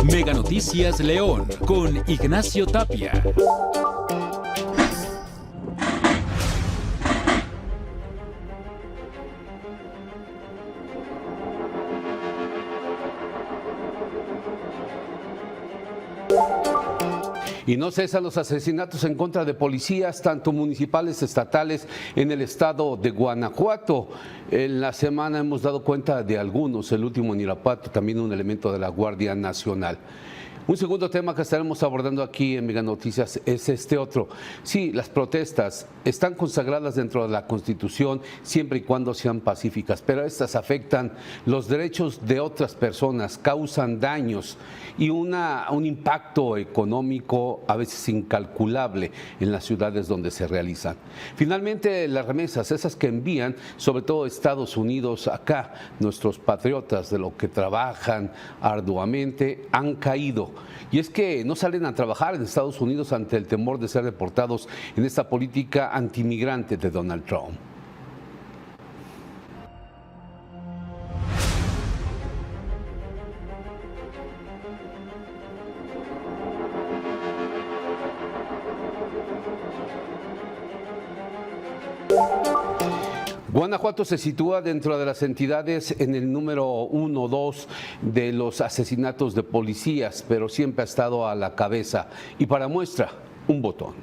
Mega Noticias León con Ignacio Tapia. Y no cesan los asesinatos en contra de policías, tanto municipales, estatales, en el estado de Guanajuato. En la semana hemos dado cuenta de algunos, el último en Irapuato, también un elemento de la Guardia Nacional. Un segundo tema que estaremos abordando aquí en Mega Noticias es este otro. Sí, las protestas están consagradas dentro de la Constitución siempre y cuando sean pacíficas, pero estas afectan los derechos de otras personas, causan daños y un impacto económico a veces incalculable en las ciudades donde se realizan. Finalmente, las remesas, esas que envían, sobre todo Estados Unidos acá, nuestros patriotas de lo que trabajan arduamente, han caído. Y es que no salen a trabajar en Estados Unidos ante el temor de ser deportados en esta política antimigrante de Donald Trump. Guanajuato se sitúa dentro de las entidades en el número 1 o 2 de los asesinatos de policías, pero siempre ha estado a la cabeza. Y para muestra, un botón.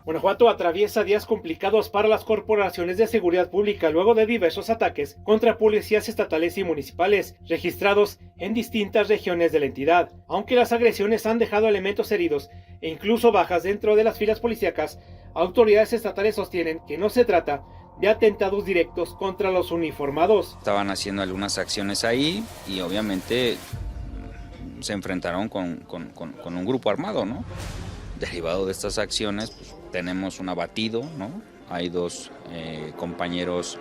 Guanajuato atraviesa días complicados para las corporaciones de seguridad pública luego de diversos ataques contra policías estatales y municipales registrados en distintas regiones de la entidad. Aunque las agresiones han dejado elementos heridos e incluso bajas dentro de las filas policíacas, autoridades estatales sostienen que no se trata de atentados directos contra los uniformados. Estaban haciendo algunas acciones ahí y obviamente se enfrentaron con un grupo armado, ¿no? Derivado de estas acciones, pues, tenemos un abatido, ¿no? Hay 2 compañeros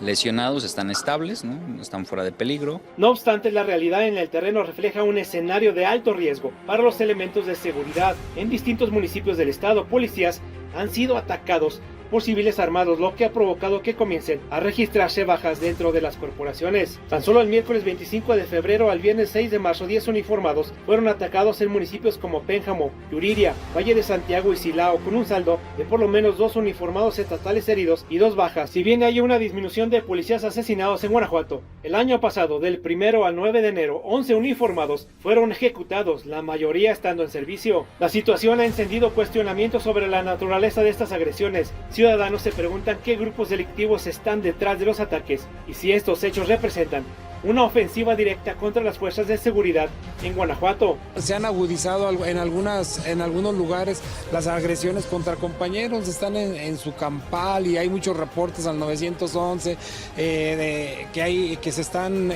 lesionados, están estables, ¿no? Están fuera de peligro. No obstante, la realidad en el terreno refleja un escenario de alto riesgo para los elementos de seguridad. En distintos municipios del estado, policías han sido atacados por civiles armados, lo que ha provocado que comiencen a registrarse bajas dentro de las corporaciones. Tan solo el miércoles 25 de febrero al viernes 6 de marzo, 10 uniformados fueron atacados en municipios como Pénjamo, Yuriria, Valle de Santiago y Silao, con un saldo de por lo menos 2 uniformados estatales heridos y 2 bajas. Si bien hay una disminución de policías asesinados en Guanajuato, el año pasado, del 1 al 9 de enero, 11 uniformados fueron ejecutados, la mayoría estando en servicio. La situación ha encendido cuestionamientos sobre la naturaleza de estas agresiones. Ciudadanos se preguntan qué grupos delictivos están detrás de los ataques y si estos hechos representan una ofensiva directa contra las fuerzas de seguridad en Guanajuato. Se han agudizado en algunos lugares las agresiones contra compañeros, están en su campal y hay muchos reportes al 911 que se están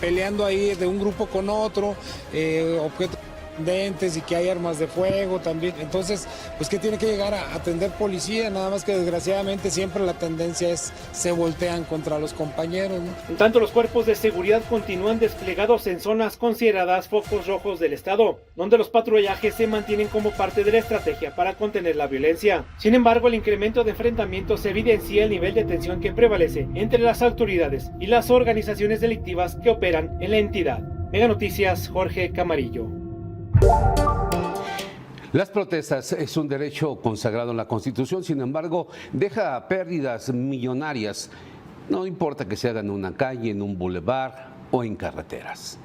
peleando ahí de un grupo con otro, objetos y que hay armas de fuego también. Entonces, pues que tiene que llegar a atender policía, nada más que desgraciadamente siempre la tendencia es se voltean contra los compañeros, ¿no? En tanto, los cuerpos de seguridad continúan desplegados en zonas consideradas focos rojos del estado, donde los patrullajes se mantienen como parte de la estrategia para contener la violencia. Sin embargo, el incremento de enfrentamientos evidencia el nivel de tensión que prevalece entre las autoridades y las organizaciones delictivas que operan en la entidad. Mega Noticias, Jorge Camarillo. Las protestas es un derecho consagrado en la Constitución, sin embargo, deja pérdidas millonarias. No importa que se hagan en una calle, en un bulevar o en carreteras.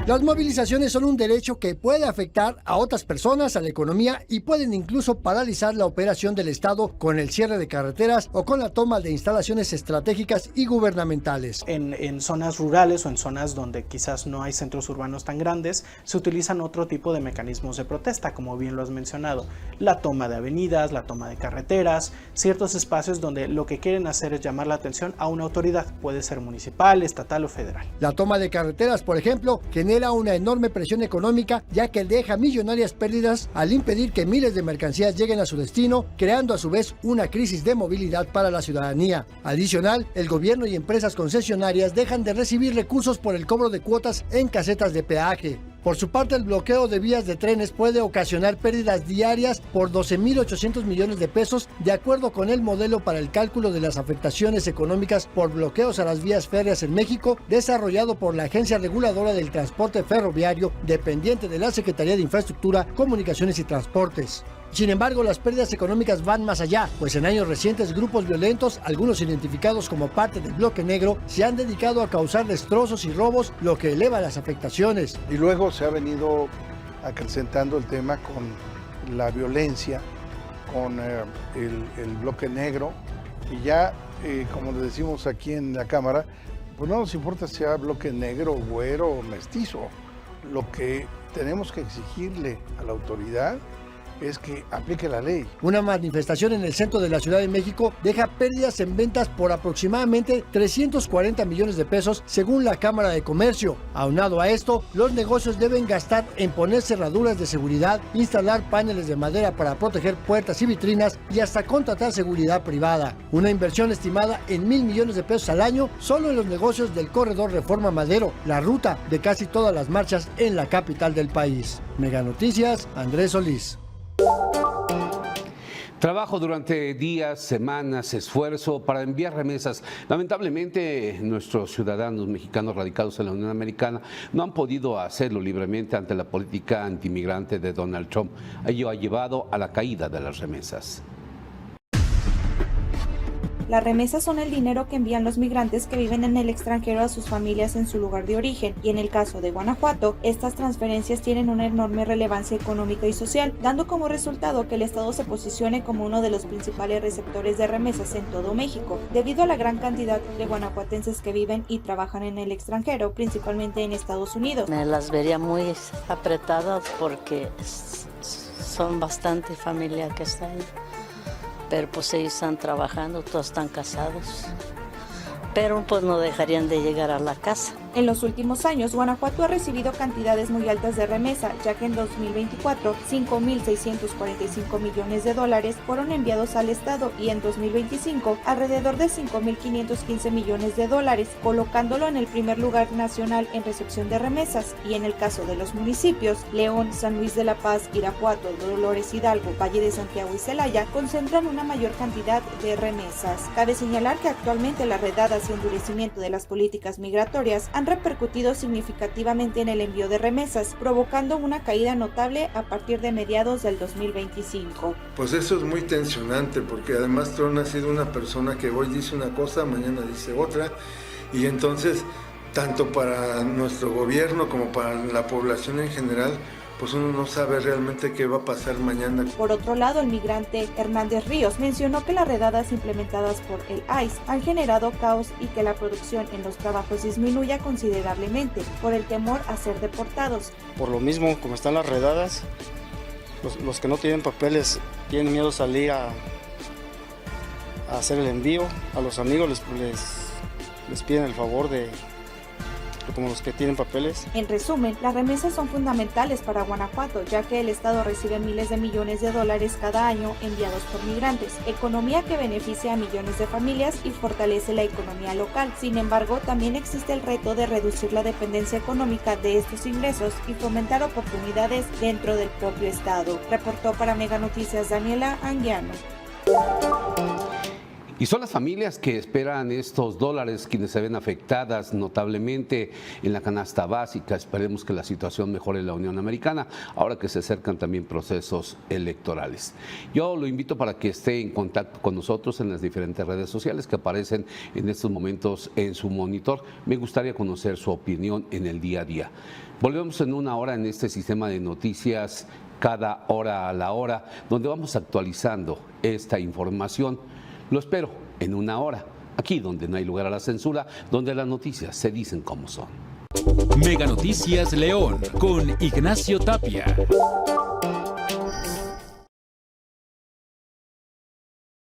Las movilizaciones son un derecho que puede afectar a otras personas, a la economía y pueden incluso paralizar la operación del Estado con el cierre de carreteras o con la toma de instalaciones estratégicas y gubernamentales. En zonas rurales o en zonas donde quizás no hay centros urbanos tan grandes, se utilizan otro tipo de mecanismos de protesta, como bien lo has mencionado. La toma de avenidas, la toma de carreteras, ciertos espacios donde lo que quieren hacer es llamar la atención a una autoridad, puede ser municipal, estatal o federal. La toma de carreteras, por ejemplo, genera genera una enorme presión económica, ya que deja millonarias pérdidas al impedir que miles de mercancías lleguen a su destino, creando a su vez una crisis de movilidad para la ciudadanía. Adicional, el gobierno y empresas concesionarias dejan de recibir recursos por el cobro de cuotas en casetas de peaje. Por su parte, el bloqueo de vías de trenes puede ocasionar pérdidas diarias por 12.800 millones de pesos, de acuerdo con el modelo para el cálculo de las afectaciones económicas por bloqueos a las vías férreas en México, desarrollado por la Agencia Reguladora del Transporte Ferroviario, dependiente de la Secretaría de Infraestructura, Comunicaciones y Transportes. Sin embargo, las pérdidas económicas van más allá, pues en años recientes grupos violentos, algunos identificados como parte del bloque negro, se han dedicado a causar destrozos y robos, lo que eleva las afectaciones. Y luego se ha venido acrecentando el tema con la violencia, con el bloque negro, y ya, como le decimos aquí en la Cámara, pues no nos importa si sea bloque negro, güero o mestizo. Lo que tenemos que exigirle a la autoridad es que aplique la ley. Una manifestación en el centro de la Ciudad de México deja pérdidas en ventas por aproximadamente 340 millones de pesos, según la Cámara de Comercio. Aunado a esto, los negocios deben gastar en poner cerraduras de seguridad, instalar paneles de madera para proteger puertas y vitrinas y hasta contratar seguridad privada. Una inversión estimada en 1,000 millones de pesos al año solo en los negocios del corredor Reforma Madero, la ruta de casi todas las marchas en la capital del país. Mega Noticias, Andrés Solís. Trabajo durante días, semanas, esfuerzo para enviar remesas. Lamentablemente, nuestros ciudadanos mexicanos radicados en la Unión Americana no han podido hacerlo libremente ante la política antimigrante de Donald Trump. Ello ha llevado a la caída de las remesas. Las remesas son el dinero que envían los migrantes que viven en el extranjero a sus familias en su lugar de origen, y en el caso de Guanajuato, estas transferencias tienen una enorme relevancia económica y social, dando como resultado que el Estado se posicione como uno de los principales receptores de remesas en todo México, debido a la gran cantidad de guanajuatenses que viven y trabajan en el extranjero, principalmente en Estados Unidos. Me las vería muy apretadas porque son bastante familia que está ahí. Pero pues ellos están trabajando, todos están casados, pero pues no dejarían de llegar a la casa. En los últimos años, Guanajuato ha recibido cantidades muy altas de remesa, ya que en 2024, 5.645 millones de dólares fueron enviados al Estado y en 2025, alrededor de 5.515 millones de dólares, colocándolo en el primer lugar nacional en recepción de remesas. Y en el caso de los municipios, León, San Luis de la Paz, Irapuato, Dolores Hidalgo, Valle de Santiago y Celaya concentran una mayor cantidad de remesas. Cabe señalar que actualmente las redadas y endurecimiento de las políticas migratorias han repercutido significativamente en el envío de remesas, provocando una caída notable a partir de mediados del 2025. Pues eso es muy tensionante, porque además Trump ha sido una persona que hoy dice una cosa, mañana dice otra, y entonces, tanto para nuestro gobierno como para la población en general, pues uno no sabe realmente qué va a pasar mañana. Por otro lado, el migrante Hernández Ríos mencionó que las redadas implementadas por el ICE han generado caos y que la producción en los trabajos disminuya considerablemente por el temor a ser deportados. Por lo mismo, como están las redadas, los que no tienen papeles tienen miedo de salir a hacer el envío. A los amigos les piden el favor de como los que tienen papeles. En resumen, las remesas son fundamentales para Guanajuato, ya que el Estado recibe miles de millones de dólares cada año enviados por migrantes, economía que beneficia a millones de familias y fortalece la economía local. Sin embargo, también existe el reto de reducir la dependencia económica de estos ingresos y fomentar oportunidades dentro del propio Estado. Reportó para Mega Noticias Daniela Anguiano. Y son las familias que esperan estos dólares quienes se ven afectadas notablemente en la canasta básica. Esperemos que la situación mejore en la Unión Americana, ahora que se acercan también procesos electorales. Yo lo invito para que esté en contacto con nosotros en las diferentes redes sociales que aparecen en estos momentos en su monitor. Me gustaría conocer su opinión en el día a día. Volvemos en una hora en este sistema de noticias cada hora a la hora, donde vamos actualizando esta información. Lo espero en una hora, aquí donde no hay lugar a la censura, donde las noticias se dicen como son. Mega Noticias León con Ignacio Tapia.